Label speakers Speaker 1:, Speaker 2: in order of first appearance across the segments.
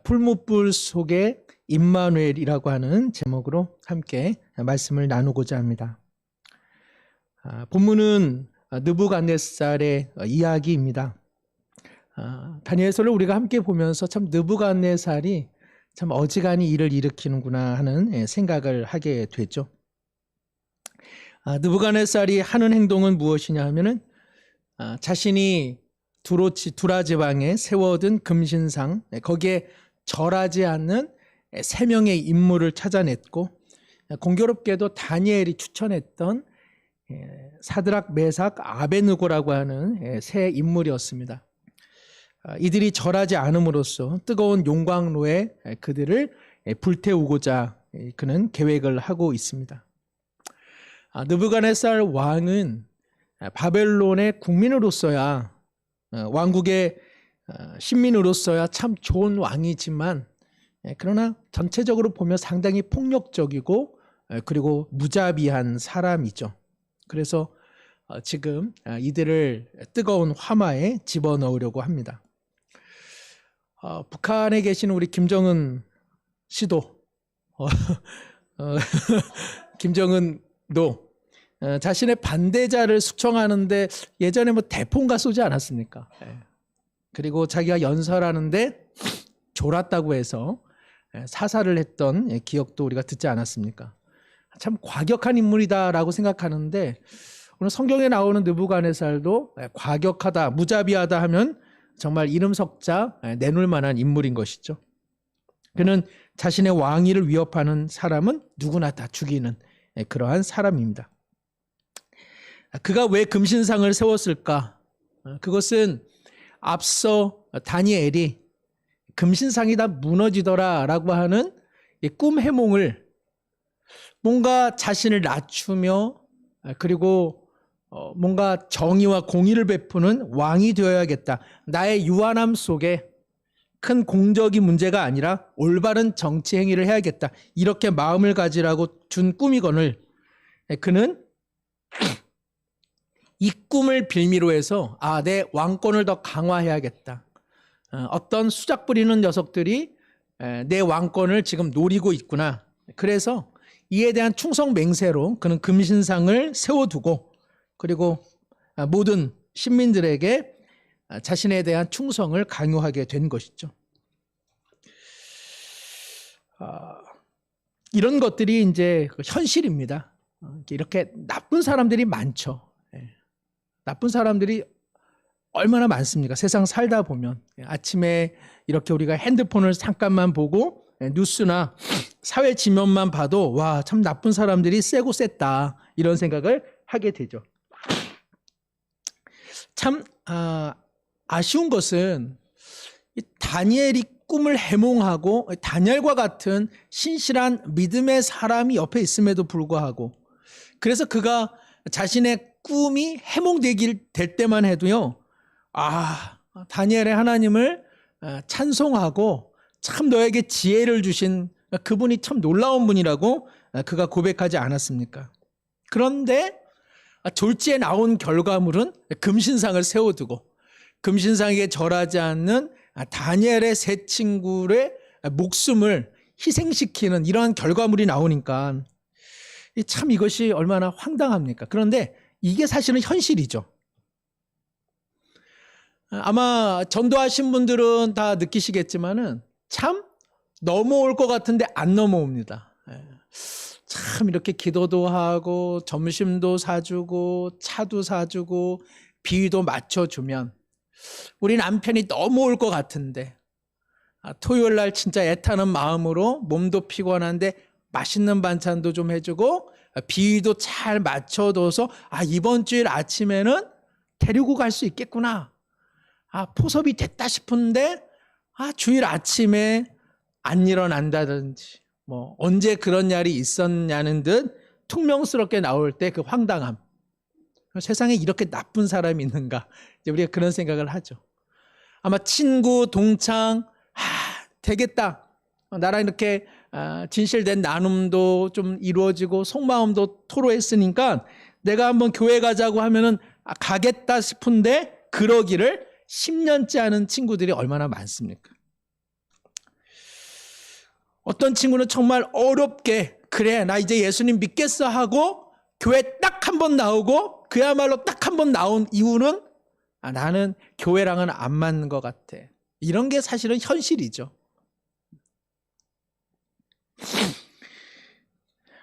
Speaker 1: 풀무불 속의 임마누엘이라고 하는 제목으로 함께 말씀을 나누고자 합니다. 본문은 느부갓네살의 이야기입니다. 다니엘서를 우리가 함께 보면서 참 느부갓네살이 참 어지간히 일을 일으키는구나 하는 생각을 하게 되죠. 느부갓네살이 하는 행동은 무엇이냐 하면은 자신이 두라 지방에 세워둔 금신상, 거기에 절하지 않는 3명의 인물을 찾아냈고, 공교롭게도 다니엘이 추천했던 사드락, 메삭, 아베느고라고 하는 세 인물이었습니다. 이들이 절하지 않음으로써 뜨거운 용광로에 그들을 불태우고자 그는 계획을 하고 있습니다. 느부갓네살 왕은 바벨론의 국민으로서야, 왕국의 신민으로서야 참 좋은 왕이지만, 그러나 전체적으로 보면 상당히 폭력적이고 그리고 무자비한 사람이죠. 그래서 지금 이들을 뜨거운 화마에 집어넣으려고 합니다. 북한에 계시는 우리 김정은 씨도 김정은도 자신의 반대자를 숙청하는데 예전에 대포인가 쏘지 않았습니까? 그리고 자기가 연설하는데 졸았다고 해서 사살을 했던 기억도 우리가 듣지 않았습니까? 참 과격한 인물이다라고 생각하는데, 오늘 성경에 나오는 느부갓네살도 과격하다, 무자비하다 하면 정말 이름 석자 내놓을 만한 인물인 것이죠. 그는 자신의 왕위를 위협하는 사람은 누구나 다 죽이는 그러한 사람입니다. 그가 왜 금신상을 세웠을까? 그것은 앞서 다니엘이 금신상이 다 무너지더라 라고 하는 꿈 해몽을, 뭔가 자신을 낮추며 그리고 뭔가 정의와 공의를 베푸는 왕이 되어야겠다, 나의 유한함 속에 큰 공적이 문제가 아니라 올바른 정치 행위를 해야겠다, 이렇게 마음을 가지라고 준 꿈이거늘, 그는 이 꿈을 빌미로 해서 내 왕권을 더 강화해야겠다, 어떤 수작 부리는 녀석들이 내 왕권을 지금 노리고 있구나, 그래서 이에 대한 충성 맹세로 그는 금신상을 세워두고, 그리고 모든 신민들에게 자신에 대한 충성을 강요하게 된 것이죠. 이런 것들이 이제 현실입니다. 이렇게 나쁜 사람들이 많죠. 나쁜 사람들이 얼마나 많습니까? 세상 살다 보면 아침에 이렇게 우리가 핸드폰을 잠깐만 보고 뉴스나 사회 지면만 봐도 와, 참 나쁜 사람들이 세고 셌다, 이런 생각을 하게 되죠. 참 아쉬운 것은 이 다니엘이 꿈을 해몽하고 다니엘과 같은 신실한 믿음의 사람이 옆에 있음에도 불구하고, 그래서 그가 자신의 꿈이 해몽될 때만 해도요, 다니엘의 하나님을 찬송하고 참 너에게 지혜를 주신 그분이 참 놀라운 분이라고 그가 고백하지 않았습니까? 그런데 졸지에 나온 결과물은 금신상을 세워두고 금신상에게 절하지 않는 다니엘의 세 친구의 목숨을 희생시키는 이러한 결과물이 나오니까 참 이것이 얼마나 황당합니까? 그런데 이게 사실은 현실이죠. 아마 전도하신 분들은 다 느끼시겠지만은 참 넘어올 것 같은데 안 넘어옵니다. 참 이렇게 기도도 하고 점심도 사주고 차도 사주고 비위도 맞춰주면 우리 남편이 넘어올 것 같은데, 토요일 날 진짜 애타는 마음으로 몸도 피곤한데 맛있는 반찬도 좀 해주고 비위도 잘 맞춰둬서 이번 주일 아침에는 데리고 갈 수 있겠구나, 포섭이 됐다 싶은데 주일 아침에 안 일어난다든지 언제 그런 날이 있었냐는 듯 퉁명스럽게 나올 때 그 황당함, 세상에 이렇게 나쁜 사람이 있는가, 이제 우리가 그런 생각을 하죠. 아마 친구, 동창, 되겠다, 나랑 이렇게 진실된 나눔도 좀 이루어지고 속마음도 토로했으니까 내가 한번 교회 가자고 하면은 가겠다 싶은데 그러기를 10년째 하는 친구들이 얼마나 많습니까? 어떤 친구는 정말 어렵게 그래 나 이제 예수님 믿겠어 하고 교회 딱 한 번 나오고 그야말로 딱 한 번 나온 이유는 나는 교회랑은 안 맞는 것 같아. 이런 게 사실은 현실이죠.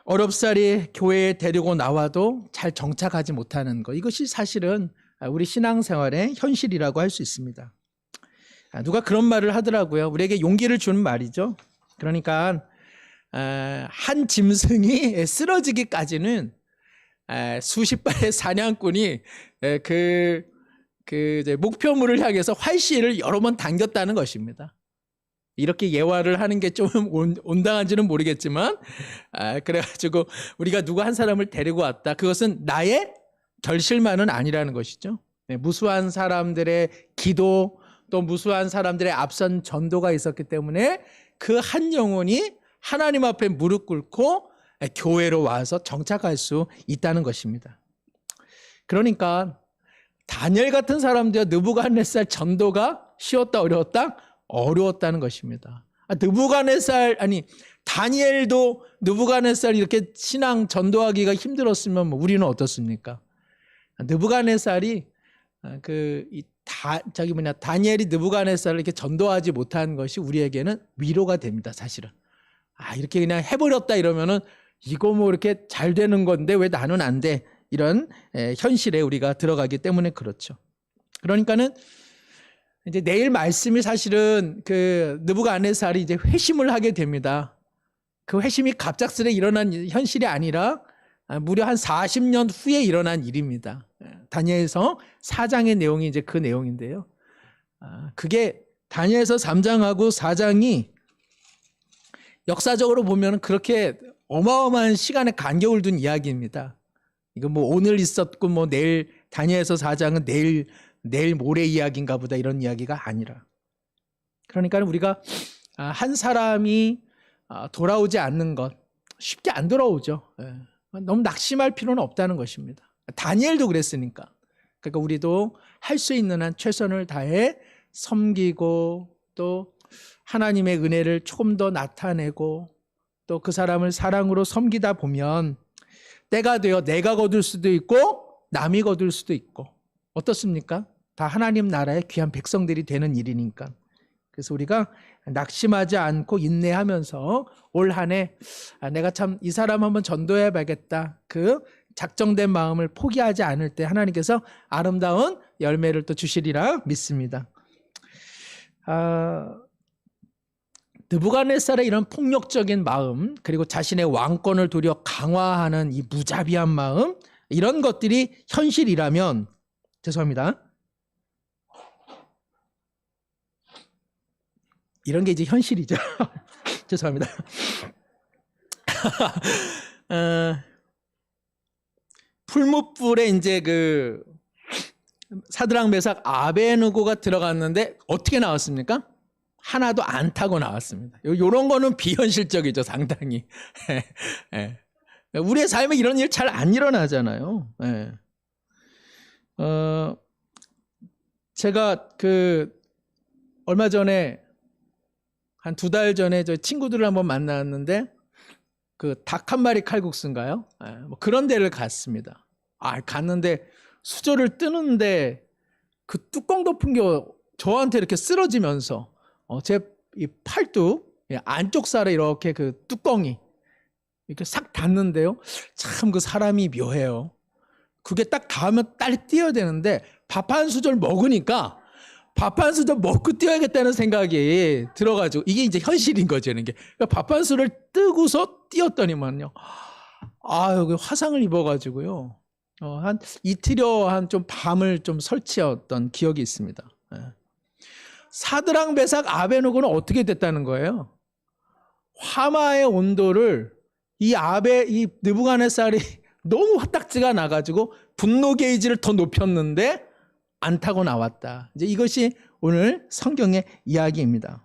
Speaker 1: 어렵사리 교회에 데리고 나와도 잘 정착하지 못하는 것. 이것이 사실은 우리 신앙생활의 현실이라고 할 수 있습니다. 누가 그런 말을 하더라고요. 우리에게 용기를 주는 말이죠. 그러니까 한 짐승이 쓰러지기까지는 수십 발의 사냥꾼이 그 이제 목표물을 향해서 활시를 여러 번 당겼다는 것입니다. 이렇게 예화를 하는 게 좀 온당한지는 모르겠지만, 그래가지고 우리가 누구 한 사람을 데리고 왔다. 그것은 나의 결실만은 아니라는 것이죠. 무수한 사람들의 기도, 또 무수한 사람들의 앞선 전도가 있었기 때문에 그 한 영혼이 하나님 앞에 무릎 꿇고 교회로 와서 정착할 수 있다는 것입니다. 그러니까 다니엘 같은 사람들 느부갓네살 전도가 쉬웠다 어려웠다? 어려웠다는 것입니다. 다니엘도 느부갓네살 이렇게 신앙 전도하기가 힘들었으면 우리는 어떻습니까? 느부갓네살이 다니엘이 느부갓네살을 이렇게 전도하지 못한 것이 우리에게는 위로가 됩니다, 사실은. 이렇게 그냥 해버렸다 이러면은 이거 뭐 이렇게 잘 되는 건데 왜 나는 안 돼? 이런 현실에 우리가 들어가기 때문에 그렇죠. 그러니까는 이제 내일 말씀이 사실은 그 느부갓네살이 이제 회심을 하게 됩니다. 그 회심이 갑작스레 일어난 현실이 아니라 무려 한 40년 후에 일어난 일입니다. 다니엘서 4장의 내용이 이제 그 내용인데요. 그게 다니엘서 3장하고 4장이 역사적으로 보면 그렇게 어마어마한 시간에 간격을 둔 이야기입니다. 이거 뭐 오늘 있었고 뭐 내일 다니엘서 4장은 내일 모레 이야기인가 보다 이런 이야기가 아니라. 그러니까 우리가 한 사람이 돌아오지 않는 것 쉽게 안 돌아오죠. 너무 낙심할 필요는 없다는 것입니다. 다니엘도 그랬으니까. 그러니까 우리도 할 수 있는 한 최선을 다해 섬기고 또 하나님의 은혜를 조금 더 나타내고 또 그 사람을 사랑으로 섬기다 보면 때가 되어 내가 거둘 수도 있고 남이 거둘 수도 있고 어떻습니까? 다 하나님 나라의 귀한 백성들이 되는 일이니까. 그래서 우리가 낙심하지 않고 인내하면서 올 한 해 내가 참 이 사람 한번 전도해 봐야겠다. 그 작정된 마음을 포기하지 않을 때 하나님께서 아름다운 열매를 또 주시리라 믿습니다. 느부갓네살의 이런 폭력적인 마음, 그리고 자신의 왕권을 도려 강화하는 이 무자비한 마음, 이런 것들이 현실이라면, 죄송합니다. 이런 게 이제 현실이죠. 죄송합니다. 풀무불에 이제 그 사드락 메삭 아베느고가 들어갔는데 어떻게 나왔습니까? 하나도 안 타고 나왔습니다. 이런 거는 비현실적이죠, 상당히. 우리의 삶에 이런 일 잘 안 일어나잖아요. 제가 얼마 전에 한 2달 전에 저 친구들을 한번 만났는데 닭 한 마리 칼국수인가요? 뭐 그런 데를 갔습니다. 갔는데 수저를 뜨는데 그 뚜껑 덮은 게 저한테 이렇게 쓰러지면서 제 이 팔뚝 안쪽 살에 이렇게 그 뚜껑이 이렇게 싹 닿는데요. 참 그 사람이 묘해요. 그게 딱 닿으면 딸 뛰어야 되는데 밥 한 수저 먹으니까 밥 한 수저 먹고 뛰어야겠다는 생각이 들어가지고 이게 이제 현실인 거죠. 이게 그러니까 밥 한 수를 뜨고서 뛰었더니만요. 여기 화상을 입어가지고요. 한 이틀여 한 좀 밤을 좀 설치었던 기억이 있습니다. 사드락 메삭 아베느고는 어떻게 됐다는 거예요? 화마의 온도를 이 느부갓네살이 너무 화딱지가 나가지고 분노 게이지를 더 높였는데 안 타고 나왔다. 이제 이것이 오늘 성경의 이야기입니다.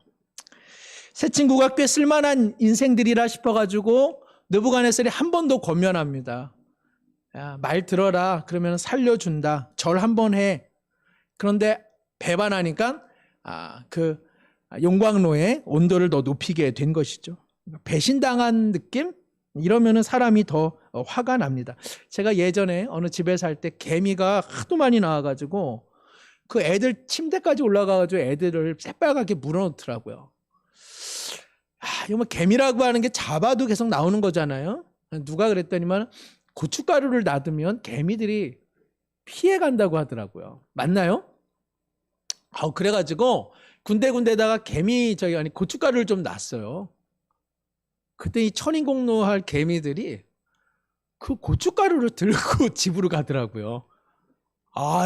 Speaker 1: 새 친구가 꽤 쓸만한 인생들이라 싶어가지고 느부갓네살이 한 번 더 권면합니다. 야, 말 들어라. 그러면 살려준다. 절 한 번 해. 그런데 배반하니까 그 용광로의 온도를 더 높이게 된 것이죠. 배신당한 느낌? 이러면은 사람이 더 화가 납니다. 제가 예전에 어느 집에 살 때 개미가 하도 많이 나와가지고 그 애들 침대까지 올라가가지고 애들을 새빨갛게 물어놓더라고요. 이거 뭐 개미라고 하는 게 잡아도 계속 나오는 거잖아요. 누가 그랬더니만 고춧가루를 놔두면 개미들이 피해간다고 하더라고요. 맞나요? 그래가지고 군데군데다가 고춧가루를 좀 놨어요. 그때 이 천인공노할 개미들이 그 고춧가루를 들고 집으로 가더라고요.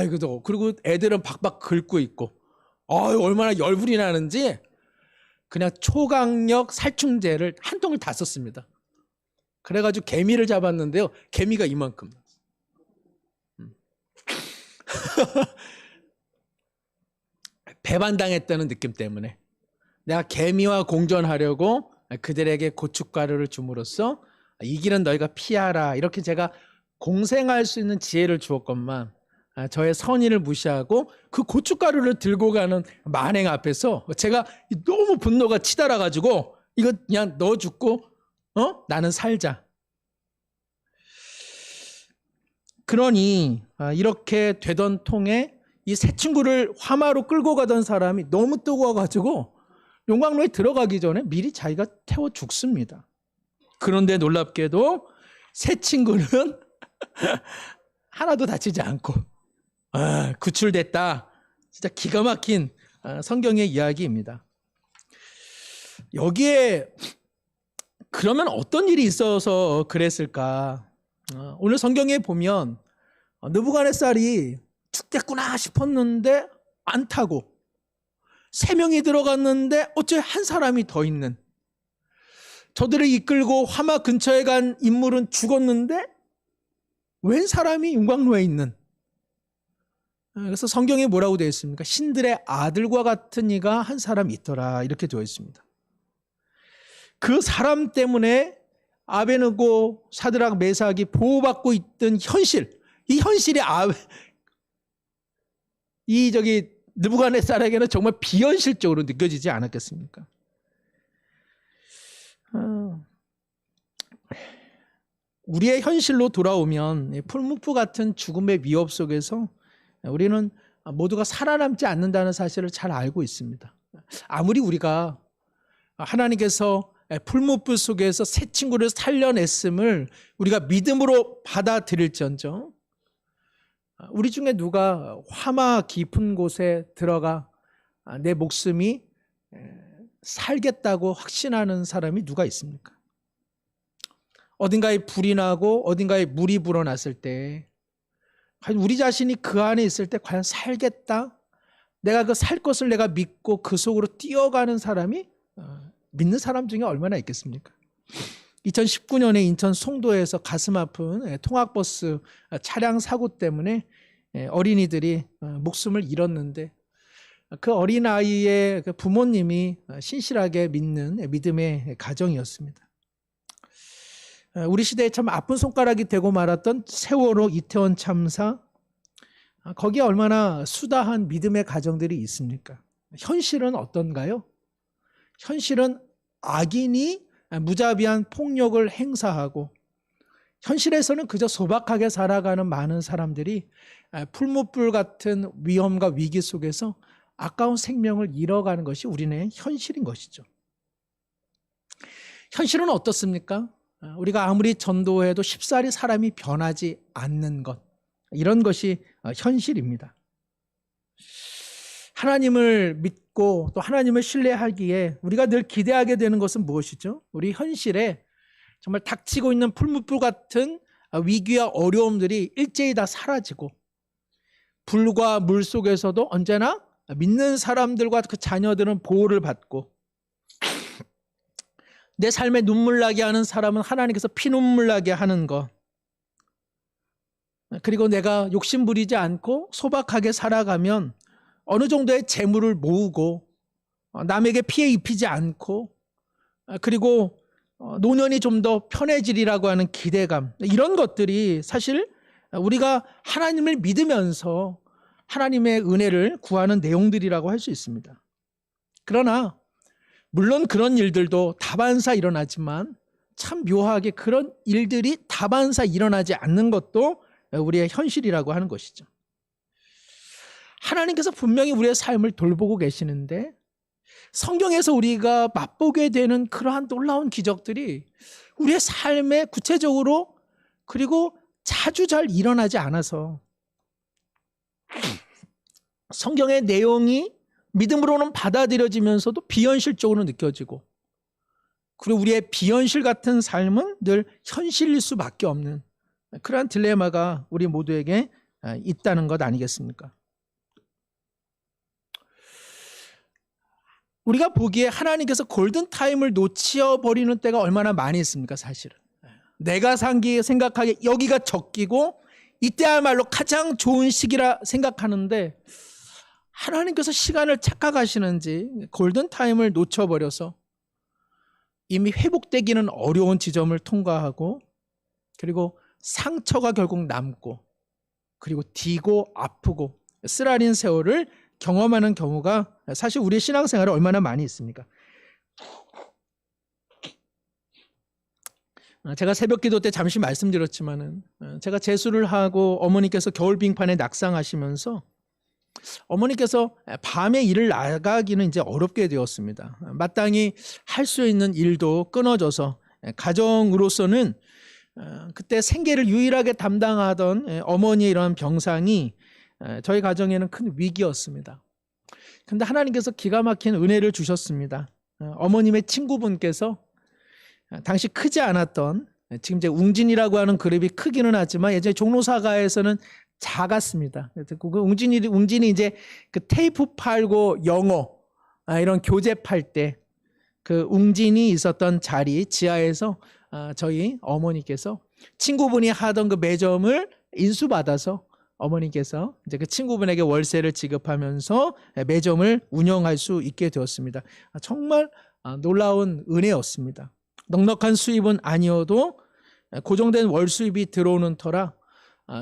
Speaker 1: 이거도. 그리고 애들은 박박 긁고 있고. 얼마나 열불이 나는지 그냥 초강력 살충제를 한 통을 다 썼습니다. 그래가지고 개미를 잡았는데요. 개미가 이만큼. 배반당했다는 느낌 때문에 내가 개미와 공존하려고 그들에게 고춧가루를 줌으로써 이 길은 너희가 피하라 이렇게 제가 공생할 수 있는 지혜를 주었건만 저의 선의를 무시하고 그 고춧가루를 들고 가는 만행 앞에서 제가 너무 분노가 치달아 가지고 이거 그냥 너 죽고 나는 살자. 그러니 이렇게 되던 통에 이 새 친구를 화마로 끌고 가던 사람이 너무 뜨거워가지고 용광로에 들어가기 전에 미리 자기가 태워 죽습니다. 그런데 놀랍게도 새 친구는 하나도 다치지 않고 구출됐다. 진짜 기가 막힌 성경의 이야기입니다. 여기에 그러면 어떤 일이 있어서 그랬을까? 오늘 성경에 보면 느부갓네살이 죽겠구나 싶었는데 안 타고 3명이 들어갔는데 어째 한 사람이 더 있는, 저들을 이끌고 화마 근처에 간 인물은 죽었는데 웬 사람이 용광로에 있는. 그래서 성경에 뭐라고 되어 있습니까? 신들의 아들과 같은 이가 한 사람 있더라 이렇게 되어 있습니다. 그 사람 때문에 아베느고, 사드락, 메삭이 보호받고 있던 현실, 이 현실이 느부갓네살에게는 정말 비현실적으로 느껴지지 않았겠습니까? 우리의 현실로 돌아오면 풀무프 같은 죽음의 위협 속에서 우리는 모두가 살아남지 않는다는 사실을 잘 알고 있습니다. 아무리 우리가 하나님께서 풀무프 속에서 새 친구를 살려냈음을 우리가 믿음으로 받아들일지언정 우리 중에 누가 화마 깊은 곳에 들어가 내 목숨이 살겠다고 확신하는 사람이 누가 있습니까? 어딘가에 불이 나고 어딘가에 물이 불어났을 때 과연 우리 자신이 그 안에 있을 때 과연 살겠다? 내가 그 살 것을 내가 믿고 그 속으로 뛰어가는 사람이 믿는 사람 중에 얼마나 있겠습니까? 2019년에 인천 송도에서 가슴 아픈 통학버스 차량 사고 때문에 어린이들이 목숨을 잃었는데 그 어린아이의 부모님이 신실하게 믿는 믿음의 가정이었습니다. 우리 시대에 참 아픈 손가락이 되고 말았던 세월호 이태원 참사, 거기에 얼마나 수다한 믿음의 가정들이 있습니까? 현실은 어떤가요? 현실은 악인이 무자비한 폭력을 행사하고 현실에서는 그저 소박하게 살아가는 많은 사람들이 풀무불 같은 위험과 위기 속에서 아까운 생명을 잃어가는 것이 우리네 현실인 것이죠. 현실은 어떻습니까? 우리가 아무리 전도해도 쉽사리 사람이 변하지 않는 것, 이런 것이 현실입니다. 하나님을 믿고 또 하나님을 신뢰하기에 우리가 늘 기대하게 되는 것은 무엇이죠? 우리 현실에 정말 닥치고 있는 풀무불 같은 위기와 어려움들이 일제히 다 사라지고 불과 물 속에서도 언제나 믿는 사람들과 그 자녀들은 보호를 받고 내 삶에 눈물 나게 하는 사람은 하나님께서 피눈물 나게 하는 것, 그리고 내가 욕심 부리지 않고 소박하게 살아가면 어느 정도의 재물을 모으고 남에게 피해 입히지 않고 그리고 노년이 좀 더 편해지리라고 하는 기대감, 이런 것들이 사실 우리가 하나님을 믿으면서 하나님의 은혜를 구하는 내용들이라고 할 수 있습니다. 그러나 물론 그런 일들도 다반사 일어나지만 참 묘하게 그런 일들이 다반사 일어나지 않는 것도 우리의 현실이라고 하는 것이죠. 하나님께서 분명히 우리의 삶을 돌보고 계시는데 성경에서 우리가 맛보게 되는 그러한 놀라운 기적들이 우리의 삶에 구체적으로 그리고 자주 잘 일어나지 않아서 성경의 내용이 믿음으로는 받아들여지면서도 비현실적으로 느껴지고 그리고 우리의 비현실 같은 삶은 늘 현실일 수밖에 없는 그러한 딜레마가 우리 모두에게 있다는 것 아니겠습니까? 우리가 보기에 하나님께서 골든타임을 놓치어버리는 때가 얼마나 많이 있습니까? 사실은 내가 생각하기에 여기가 적기고 이때야말로 가장 좋은 시기라 생각하는데 하나님께서 시간을 착각하시는지 골든타임을 놓쳐버려서 이미 회복되기는 어려운 지점을 통과하고 그리고 상처가 결국 남고 그리고 디고 아프고 쓰라린 세월을 경험하는 경우가 사실 우리 신앙생활에 얼마나 많이 있습니까? 제가 새벽 기도 때 잠시 말씀드렸지만은 제가 재수를 하고 어머니께서 겨울 빙판에 낙상하시면서 어머니께서 밤에 일을 나가기는 이제 어렵게 되었습니다. 마땅히 할 수 있는 일도 끊어져서 가정으로서는 그때 생계를 유일하게 담당하던 어머니의 이런 병상이 저희 가정에는 큰 위기였습니다. 그런데 하나님께서 기가 막힌 은혜를 주셨습니다. 어머님의 친구분께서 당시 크지 않았던 지금 이제 웅진이라고 하는 그룹이 크기는 하지만 예전에 종로사가에서는 작았습니다. 그 웅진이 이제 그 테이프 팔고 영어 이런 교재 팔 때 그 웅진이 있었던 자리 지하에서 저희 어머니께서 친구분이 하던 그 매점을 인수받아서 어머니께서 이제 그 친구분에게 월세를 지급하면서 매점을 운영할 수 있게 되었습니다. 정말 놀라운 은혜였습니다. 넉넉한 수입은 아니어도 고정된 월 수입이 들어오는 터라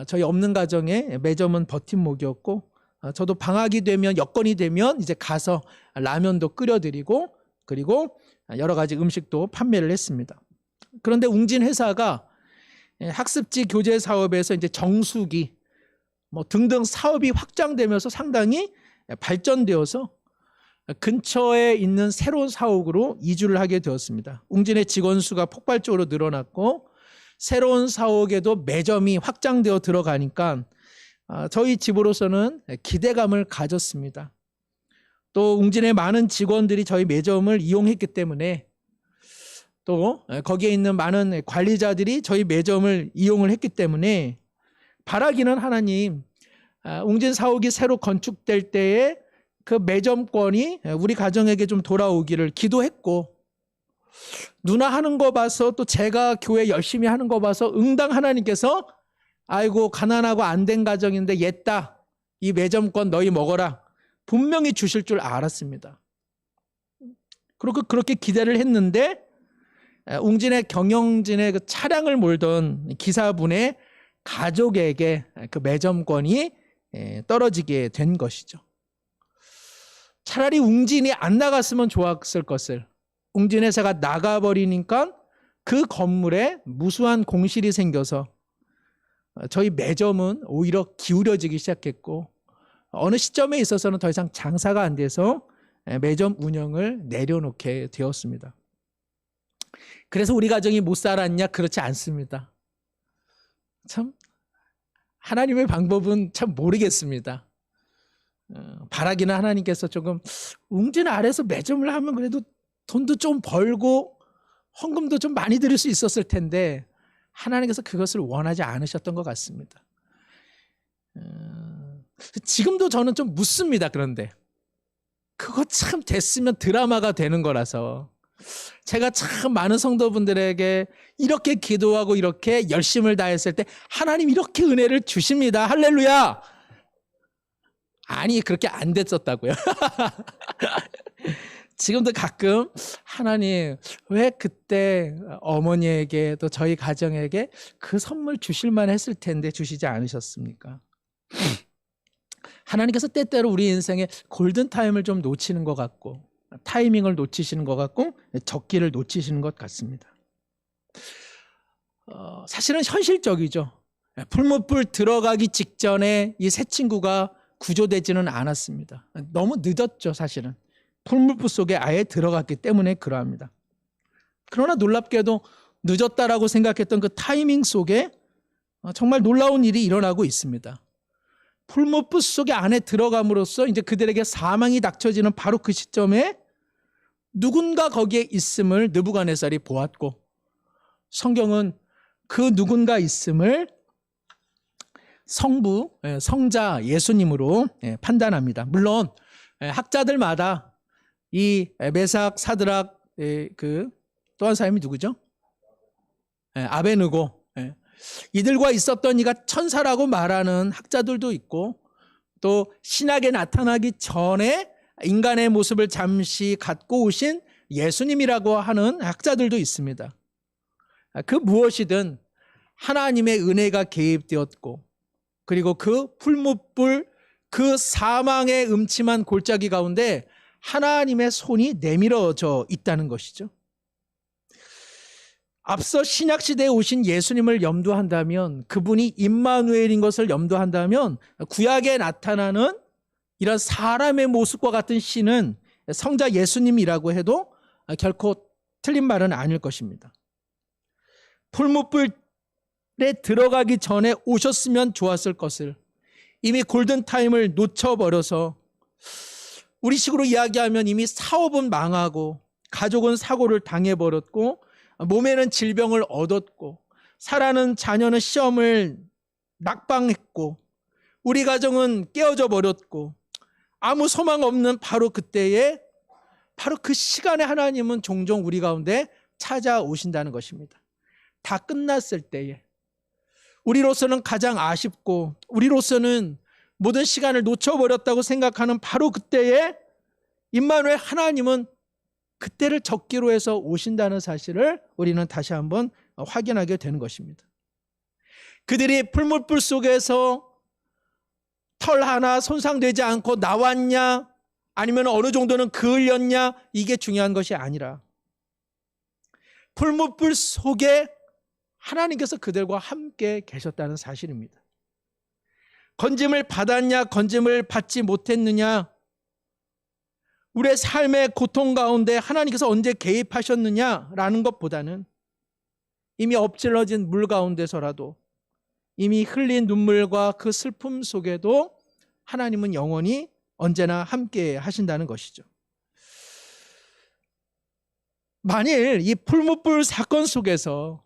Speaker 1: 저희 없는 가정에 매점은 버팀목이었고 저도 방학이 되면 여건이 되면 이제 가서 라면도 끓여드리고 그리고 여러 가지 음식도 판매를 했습니다. 그런데 웅진 회사가 학습지 교재 사업에서 이제 정수기 뭐 등등 사업이 확장되면서 상당히 발전되어서 근처에 있는 새로운 사옥으로 이주를 하게 되었습니다. 웅진의 직원 수가 폭발적으로 늘어났고 새로운 사옥에도 매점이 확장되어 들어가니까 저희 집으로서는 기대감을 가졌습니다. 또 웅진의 많은 직원들이 저희 매점을 이용했기 때문에 또 거기에 있는 많은 관리자들이 저희 매점을 이용을 했기 때문에 바라기는 하나님 웅진 사옥이 새로 건축될 때에 그 매점권이 우리 가정에게 좀 돌아오기를 기도했고 누나 하는 거 봐서 또 제가 교회 열심히 하는 거 봐서 응당 하나님께서 아이고 가난하고 안 된 가정인데 옛다 이 매점권 너희 먹어라 분명히 주실 줄 알았습니다. 그리고 그렇게 기대를 했는데 웅진의 경영진의 그 차량을 몰던 기사분의 가족에게 그 매점권이 떨어지게 된 것이죠. 차라리 웅진이 안 나갔으면 좋았을 것을 웅진 회사가 나가버리니까 그 건물에 무수한 공실이 생겨서 저희 매점은 오히려 기울어지기 시작했고 어느 시점에 있어서는 더 이상 장사가 안 돼서 매점 운영을 내려놓게 되었습니다. 그래서 우리 가정이 못 살았냐? 그렇지 않습니다. 참 하나님의 방법은 참 모르겠습니다. 바라기는 하나님께서 조금 웅진 아래서 매점을 하면 그래도 돈도 좀 벌고 헌금도 좀 많이 드릴 수 있었을 텐데 하나님께서 그것을 원하지 않으셨던 것 같습니다. 지금도 저는 좀 묻습니다. 그런데 그거 참 됐으면 드라마가 되는 거라서 제가 참 많은 성도분들에게 이렇게 기도하고 이렇게 열심을 다했을 때 하나님 이렇게 은혜를 주십니다. 할렐루야. 아니 그렇게 안 됐었다고요. 지금도 가끔 하나님 왜 그때 어머니에게 또 저희 가정에게 그 선물 주실 만 했을 텐데 주시지 않으셨습니까? 하나님께서 때때로 우리 인생에 골든타임을 좀 놓치는 것 같고 타이밍을 놓치시는 것 같고 적기를 놓치시는 것 같습니다. 사실은 현실적이죠. 풀무불 들어가기 직전에 이 세 친구가 구조되지는 않았습니다. 너무 늦었죠, 사실은. 풀무불 속에 아예 들어갔기 때문에 그러합니다. 그러나 놀랍게도 늦었다라고 생각했던 그 타이밍 속에 정말 놀라운 일이 일어나고 있습니다. 풀무불 속에 안에 들어감으로써 이제 그들에게 사망이 닥쳐지는 바로 그 시점에 누군가 거기에 있음을 느부갓네살이 보았고, 성경은 그 누군가 있음을 성자 예수님으로 판단합니다. 물론 학자들마다 이 메삭, 사드락, 또 한 사람이 누구죠? 아베느고. 이들과 있었던 이가 천사라고 말하는 학자들도 있고, 또 신약에 나타나기 전에 인간의 모습을 잠시 갖고 오신 예수님이라고 하는 학자들도 있습니다. 그 무엇이든 하나님의 은혜가 개입되었고, 그리고 그 풀무불, 그 사망의 음침한 골짜기 가운데 하나님의 손이 내밀어져 있다는 것이죠. 앞서 신약시대에 오신 예수님을 염두한다면, 그분이 임마누엘인 것을 염두한다면, 구약에 나타나는 이런 사람의 모습과 같은 신은 성자 예수님이라고 해도 결코 틀린 말은 아닐 것입니다. 풀무불에 들어가기 전에 오셨으면 좋았을 것을 이미 골든타임을 놓쳐버려서, 우리식으로 이야기하면 이미 사업은 망하고 가족은 사고를 당해버렸고 몸에는 질병을 얻었고 사랑하는 자녀는 시험을 낙방했고 우리 가정은 깨어져 버렸고 아무 소망 없는 바로 그때에, 바로 그 시간에 하나님은 종종 우리 가운데 찾아오신다는 것입니다. 다 끝났을 때에, 우리로서는 가장 아쉽고 우리로서는 모든 시간을 놓쳐버렸다고 생각하는 바로 그때에 임마누엘 하나님은 그때를 적기로 해서 오신다는 사실을 우리는 다시 한번 확인하게 되는 것입니다. 그들이 풀무불 속에서 털 하나 손상되지 않고 나왔냐, 아니면 어느 정도는 그을렸냐, 이게 중요한 것이 아니라 풀무불 속에 하나님께서 그들과 함께 계셨다는 사실입니다. 건짐을 받았냐, 건짐을 받지 못했느냐, 우리의 삶의 고통 가운데 하나님께서 언제 개입하셨느냐라는 것보다는 이미 엎질러진 물 가운데서라도, 이미 흘린 눈물과 그 슬픔 속에도 하나님은 영원히 언제나 함께 하신다는 것이죠. 만일 이 풀무불 사건 속에서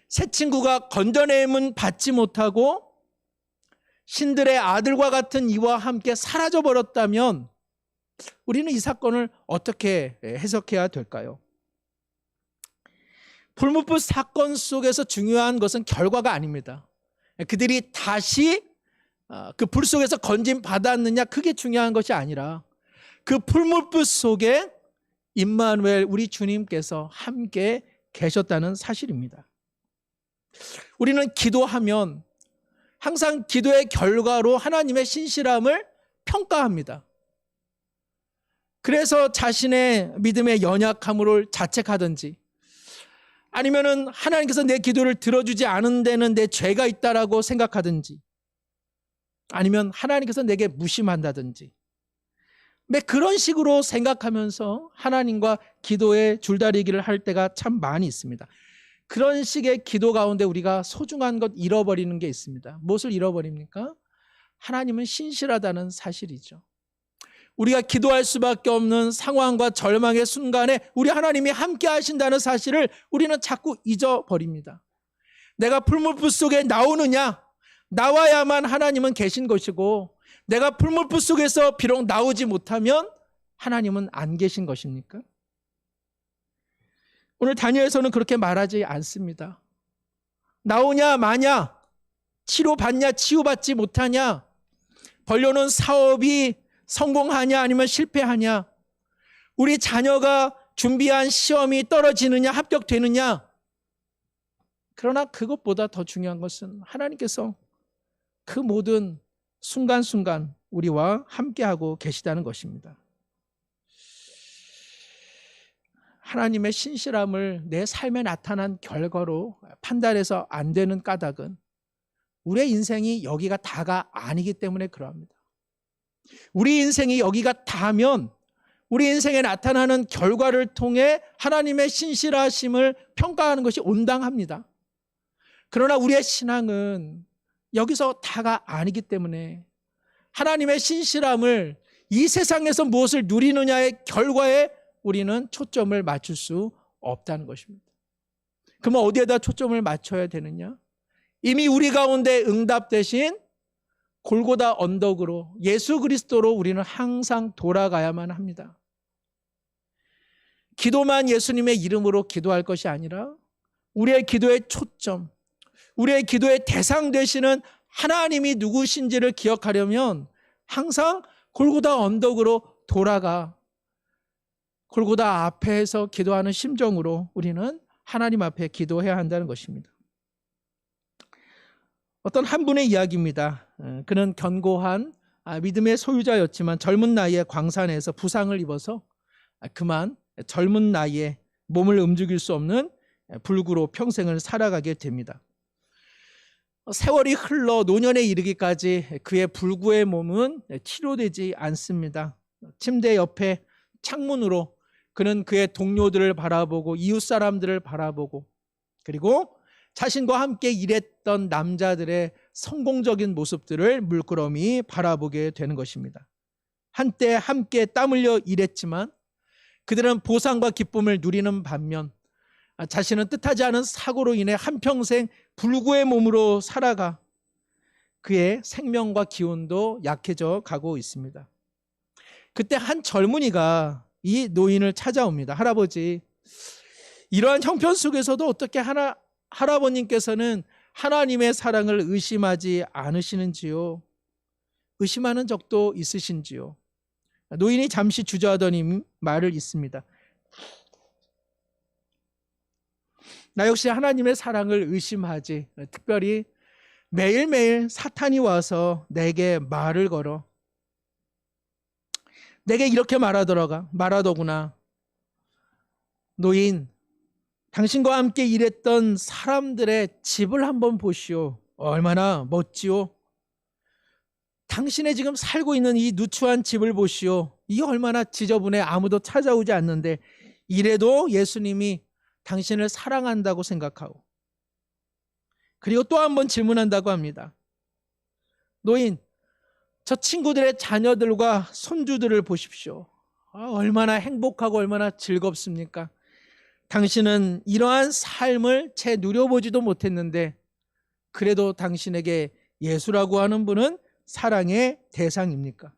Speaker 1: 세 친구가 건져냄은 받지 못하고 신들의 아들과 같은 이와 함께 사라져버렸다면 우리는 이 사건을 어떻게 해석해야 될까요? 풀무불 사건 속에서 중요한 것은 결과가 아닙니다. 그들이 다시 그 불 속에서 건짐 받았느냐, 그게 중요한 것이 아니라 그 풀무불 속에 임마누엘 우리 주님께서 함께 계셨다는 사실입니다. 우리는 기도하면 항상 기도의 결과로 하나님의 신실함을 평가합니다. 그래서 자신의 믿음의 연약함을 자책하든지, 아니면은 하나님께서 내 기도를 들어주지 않은 데는 내 죄가 있다라고 생각하든지, 아니면 하나님께서 내게 무심한다든지, 그런 식으로 생각하면서 하나님과 기도의 줄다리기를 할 때가 참 많이 있습니다. 그런 식의 기도 가운데 우리가 소중한 것 잃어버리는 게 있습니다. 무엇을 잃어버립니까? 하나님은 신실하다는 사실이죠. 우리가 기도할 수밖에 없는 상황과 절망의 순간에 우리 하나님이 함께 하신다는 사실을 우리는 자꾸 잊어버립니다. 내가 풀무불 속에 나오느냐, 나와야만 하나님은 계신 것이고, 내가 풀무불 속에서 비록 나오지 못하면 하나님은 안 계신 것입니까? 오늘 다니엘서는 그렇게 말하지 않습니다. 나오냐 마냐, 치료받냐 치유받지 못하냐, 벌려놓은 사업이 성공하냐 아니면 실패하냐, 우리 자녀가 준비한 시험이 떨어지느냐 합격되느냐. 그러나 그것보다 더 중요한 것은 하나님께서 그 모든 순간순간 우리와 함께하고 계시다는 것입니다. 하나님의 신실함을 내 삶에 나타난 결과로 판단해서 안 되는 까닭은 우리의 인생이 여기가 다가 아니기 때문에 그러합니다. 우리 인생이 여기가 다면 우리 인생에 나타나는 결과를 통해 하나님의 신실하심을 평가하는 것이 온당합니다. 그러나 우리의 신앙은 여기서 다가 아니기 때문에 하나님의 신실함을 이 세상에서 무엇을 누리느냐의 결과에 우리는 초점을 맞출 수 없다는 것입니다. 그러면 어디에다 초점을 맞춰야 되느냐? 이미 우리 가운데 응답되신 골고다 언덕으로 예수 그리스도로 우리는 항상 돌아가야만 합니다. 기도만 예수님의 이름으로 기도할 것이 아니라 우리의 기도의 초점, 우리의 기도의 대상 되시는 하나님이 누구신지를 기억하려면 항상 골고다 언덕으로 돌아가 골고다 앞에서 기도하는 심정으로 우리는 하나님 앞에 기도해야 한다는 것입니다. 어떤 한 분의 이야기입니다. 그는 견고한 믿음의 소유자였지만 젊은 나이에 광산에서 부상을 입어서 그만 젊은 나이에 몸을 움직일 수 없는 불구로 평생을 살아가게 됩니다. 세월이 흘러 노년에 이르기까지 그의 불구의 몸은 치료되지 않습니다. 침대 옆에 창문으로 그는 그의 동료들을 바라보고 이웃 사람들을 바라보고 그리고 자신과 함께 일했던 남자들의 성공적인 모습들을 물끄러미 바라보게 되는 것입니다. 한때 함께 땀 흘려 일했지만 그들은 보상과 기쁨을 누리는 반면 자신은 뜻하지 않은 사고로 인해 한평생 불구의 몸으로 살아가 그의 생명과 기운도 약해져 가고 있습니다. 그때 한 젊은이가 이 노인을 찾아옵니다. 할아버지, 이러한 형편 속에서도 어떻게 할아버님께서는 하나님의 사랑을 의심하지 않으시는지요? 의심하는 적도 있으신지요? 노인이 잠시 주저하더니 말을 잇습니다. 나 역시 하나님의 사랑을 의심하지. 특별히 매일매일 사탄이 와서 내게 말을 걸어 내게 이렇게 말하더구나. 노인, 당신과 함께 일했던 사람들의 집을 한번 보시오. 얼마나 멋지오. 당신의 지금 살고 있는 이 누추한 집을 보시오. 이 얼마나 지저분해. 아무도 찾아오지 않는데 이래도 예수님이 당신을 사랑한다고 생각하고 그리고 또 한 번 질문한다고 합니다. 노인, 저 친구들의 자녀들과 손주들을 보십시오. 얼마나 행복하고 얼마나 즐겁습니까? 당신은 이러한 삶을 채 누려보지도 못했는데 그래도 당신에게 예수라고 하는 분은 사랑의 대상입니까?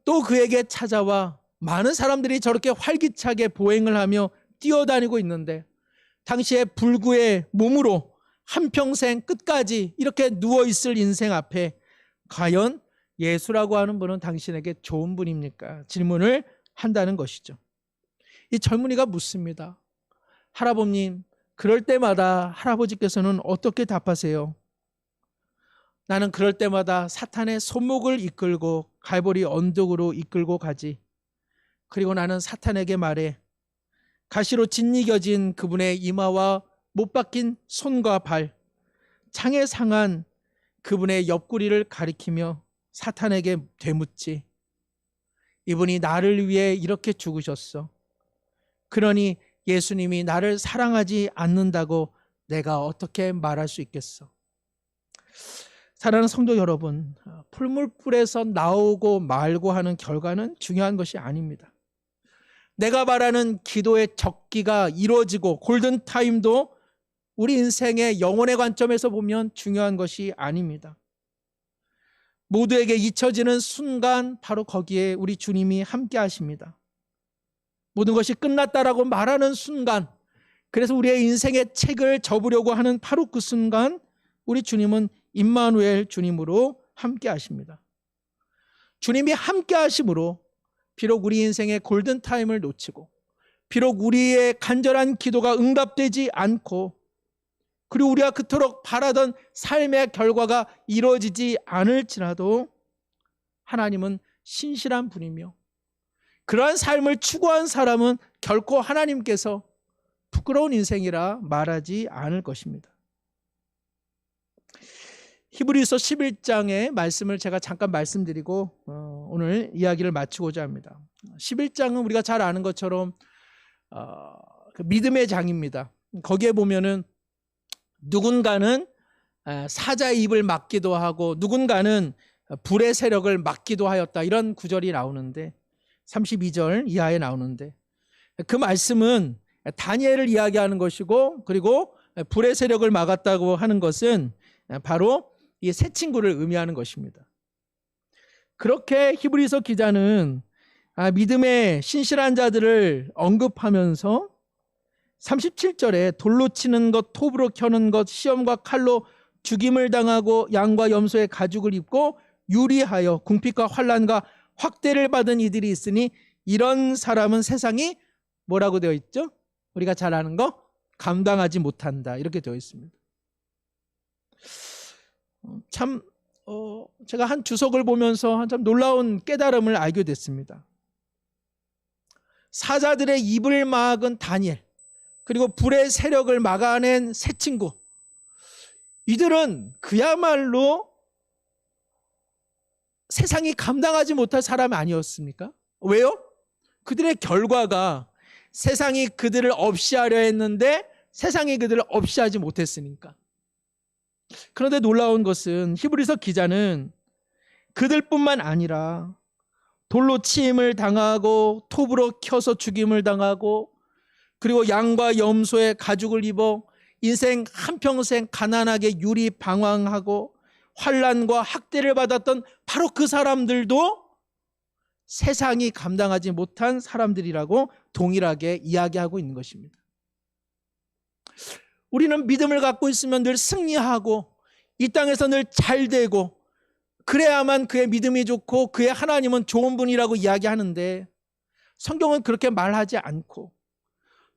Speaker 1: 또 그에게 찾아와 많은 사람들이 저렇게 활기차게 보행을 하며 뛰어다니고 있는데 당시의 불구의 몸으로 한평생 끝까지 이렇게 누워있을 인생 앞에 과연 예수라고 하는 분은 당신에게 좋은 분입니까? 질문을 한다는 것이죠. 이 젊은이가 묻습니다. 할아버님, 그럴 때마다 할아버지께서는 어떻게 답하세요? 나는 그럴 때마다 사탄의 손목을 이끌고 갈보리 언덕으로 이끌고 가지. 그리고 나는 사탄에게 말해 가시로 짓이겨진 그분의 이마와 못 박힌 손과 발, 창에 상한 그분의 옆구리를 가리키며 사탄에게 되묻지. 이분이 나를 위해 이렇게 죽으셨어. 그러니 예수님이 나를 사랑하지 않는다고 내가 어떻게 말할 수 있겠어? 사랑하는 성도 여러분, 풀물불에서 나오고 말고 하는 결과는 중요한 것이 아닙니다. 내가 바라는 기도의 적기가 이루어지고 골든타임도 우리 인생의 영혼의 관점에서 보면 중요한 것이 아닙니다. 모두에게 잊혀지는 순간 바로 거기에 우리 주님이 함께 하십니다. 모든 것이 끝났다라고 말하는 순간, 그래서 우리의 인생의 책을 접으려고 하는 바로 그 순간 우리 주님은 임마누엘 주님으로 함께 하십니다. 주님이 함께 하심으로 비록 우리 인생의 골든타임을 놓치고 비록 우리의 간절한 기도가 응답되지 않고 그리고 우리가 그토록 바라던 삶의 결과가 이루어지지 않을지라도 하나님은 신실한 분이며 그러한 삶을 추구한 사람은 결코 하나님께서 부끄러운 인생이라 말하지 않을 것입니다. 히브리서 11장의 말씀을 제가 잠깐 말씀드리고 오늘 이야기를 마치고자 합니다. 11장은 우리가 잘 아는 것처럼 그 믿음의 장입니다. 거기에 보면은 누군가는 사자의 입을 막기도 하고 누군가는 불의 세력을 막기도 하였다, 이런 구절이 나오는데 32절 이하에 나오는데, 그 말씀은 다니엘을 이야기하는 것이고, 그리고 불의 세력을 막았다고 하는 것은 바로 이 세 친구를 의미하는 것입니다. 그렇게 히브리서 기자는 믿음의 신실한 자들을 언급하면서 37절에 돌로 치는 것, 톱으로 켜는 것, 시험과 칼로 죽임을 당하고 양과 염소의 가죽을 입고 유리하여 궁핍과 환난과 확대를 받은 이들이 있으니 이런 사람은 세상이 뭐라고 되어 있죠? 우리가 잘 아는 거, 감당하지 못한다, 이렇게 되어 있습니다. 참 제가 한 주석을 보면서 참 놀라운 깨달음을 알게 됐습니다. 사자들의 입을 막은 다니엘, 그리고 불의 세력을 막아낸 세 친구, 이들은 그야말로 세상이 감당하지 못할 사람이 아니었습니까? 왜요? 그들의 결과가 세상이 그들을 없이하려 했는데 세상이 그들을 없이하지 못했으니까. 그런데 놀라운 것은 히브리서 기자는 그들뿐만 아니라 돌로 치임을 당하고 톱으로 켜서 죽임을 당하고 그리고 양과 염소의 가죽을 입어 인생 한평생 가난하게 유리방황하고 환난과 학대를 받았던 바로 그 사람들도 세상이 감당하지 못한 사람들이라고 동일하게 이야기하고 있는 것입니다. 우리는 믿음을 갖고 있으면 늘 승리하고 이 땅에서 늘 잘되고 그래야만 그의 믿음이 좋고 그의 하나님은 좋은 분이라고 이야기하는데, 성경은 그렇게 말하지 않고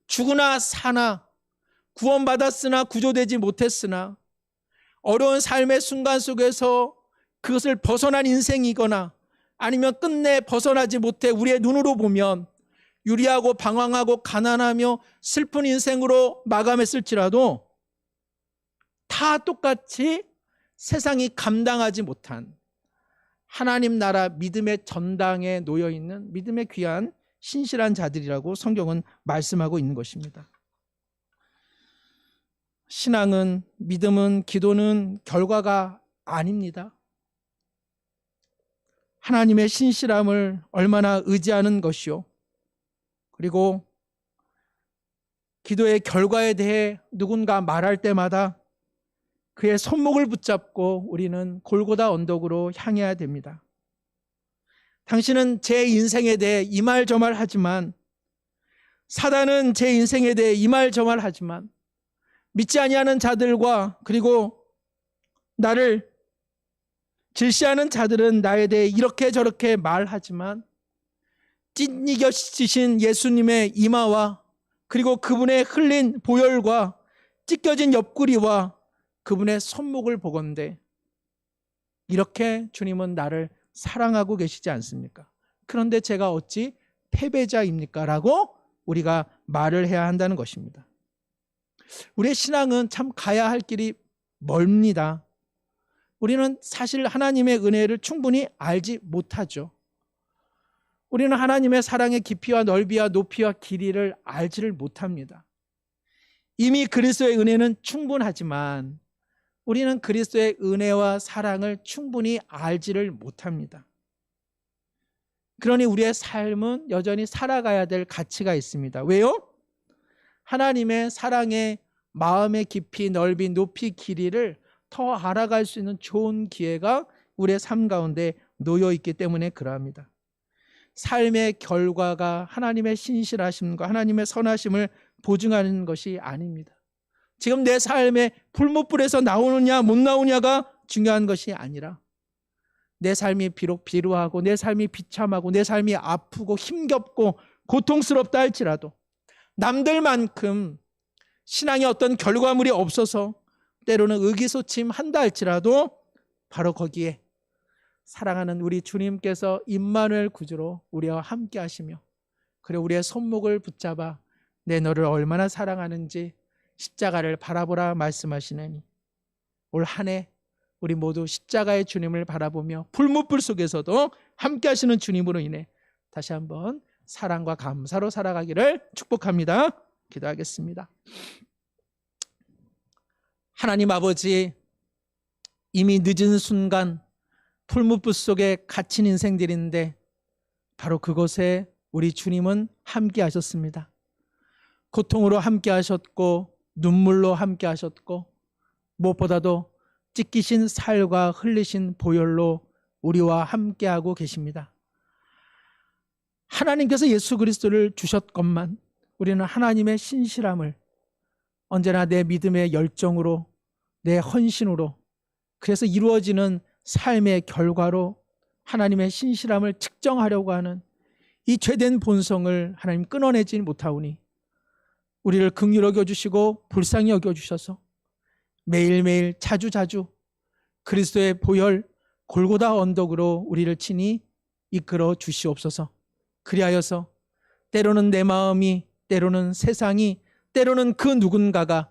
Speaker 1: 죽으나 사나 구원받았으나 구조되지 못했으나 어려운 삶의 순간 속에서 그것을 벗어난 인생이거나 아니면 끝내 벗어나지 못해 우리의 눈으로 보면 유리하고 방황하고 가난하며 슬픈 인생으로 마감했을지라도 다 똑같이 세상이 감당하지 못한 하나님 나라 믿음의 전당에 놓여있는 믿음의 귀한 신실한 자들이라고 성경은 말씀하고 있는 것입니다. 신앙은, 믿음은, 기도는 결과가 아닙니다. 하나님의 신실함을 얼마나 의지하는 것이요, 그리고 기도의 결과에 대해 누군가 말할 때마다 그의 손목을 붙잡고 우리는 골고다 언덕으로 향해야 됩니다. 당신은 제 인생에 대해 이 말 저 말 하지만, 사단은 제 인생에 대해 이 말 저 말 하지만, 믿지 아니하는 자들과 그리고 나를 질시하는 자들은 나에 대해 이렇게 저렇게 말하지만, 찢겨지신 예수님의 이마와 그리고 그분의 흘린 보혈과 찢겨진 옆구리와 그분의 손목을 보건대 이렇게 주님은 나를 사랑하고 계시지 않습니까? 그런데 제가 어찌 패배자입니까? 라고 우리가 말을 해야 한다는 것입니다. 우리의 신앙은 참 가야 할 길이 멀습니다. 우리는 사실 하나님의 은혜를 충분히 알지 못하죠. 우리는 하나님의 사랑의 깊이와 넓이와 높이와 길이를 알지를 못합니다. 이미 그리스도의 은혜는 충분하지만 우리는 그리스도의 은혜와 사랑을 충분히 알지를 못합니다. 그러니 우리의 삶은 여전히 살아가야 될 가치가 있습니다. 왜요? 하나님의 사랑의 마음의 깊이, 넓이, 높이, 길이를 더 알아갈 수 있는 좋은 기회가 우리의 삶 가운데 놓여 있기 때문에 그러합니다. 삶의 결과가 하나님의 신실하심과 하나님의 선하심을 보증하는 것이 아닙니다. 지금 내 삶에 불못불에서 나오느냐 못 나오냐가 중요한 것이 아니라 내 삶이 비록 비루하고 내 삶이 비참하고 내 삶이 아프고 힘겹고 고통스럽다 할지라도 남들만큼 신앙의 어떤 결과물이 없어서 때로는 의기소침한다 할지라도 바로 거기에 사랑하는 우리 주님께서 임마누엘 구주로 우리와 함께 하시며 그래 우리의 손목을 붙잡아 내 너를 얼마나 사랑하는지 십자가를 바라보라 말씀하시느니 올 한 해 우리 모두 십자가의 주님을 바라보며 불못불 속에서도 함께 하시는 주님으로 인해 다시 한번 사랑과 감사로 살아가기를 축복합니다. 기도하겠습니다. 하나님 아버지, 이미 늦은 순간 풀무불 속에 갇힌 인생들인데 바로 그곳에 우리 주님은 함께 하셨습니다. 고통으로 함께 하셨고 눈물로 함께 하셨고 무엇보다도 찢기신 살과 흘리신 보혈로 우리와 함께하고 계십니다. 하나님께서 예수 그리스도를 주셨건만 우리는 하나님의 신실함을 언제나 내 믿음의 열정으로 내 헌신으로 그래서 이루어지는 삶의 결과로 하나님의 신실함을 측정하려고 하는 이 죄된 본성을 하나님 끊어내지 못하오니 우리를 긍휼히 여겨주시고 불쌍히 여겨주셔서 매일매일 자주자주 그리스도의 보혈 골고다 언덕으로 우리를 친히 이끌어 주시옵소서. 그리하여서 때로는 내 마음이, 때로는 세상이, 때로는 그 누군가가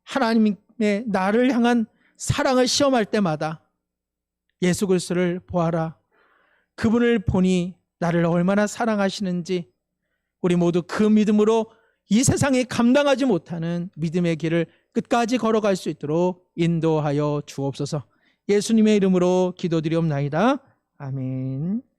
Speaker 1: 하나님의 나를 향한 사랑을 시험할 때마다 예수 그리스도를 보아라. 그분을 보니 나를 얼마나 사랑하시는지 우리 모두 그 믿음으로 이 세상이 감당하지 못하는 믿음의 길을 끝까지 걸어갈 수 있도록 인도하여 주옵소서. 예수님의 이름으로 기도드리옵나이다. 아멘.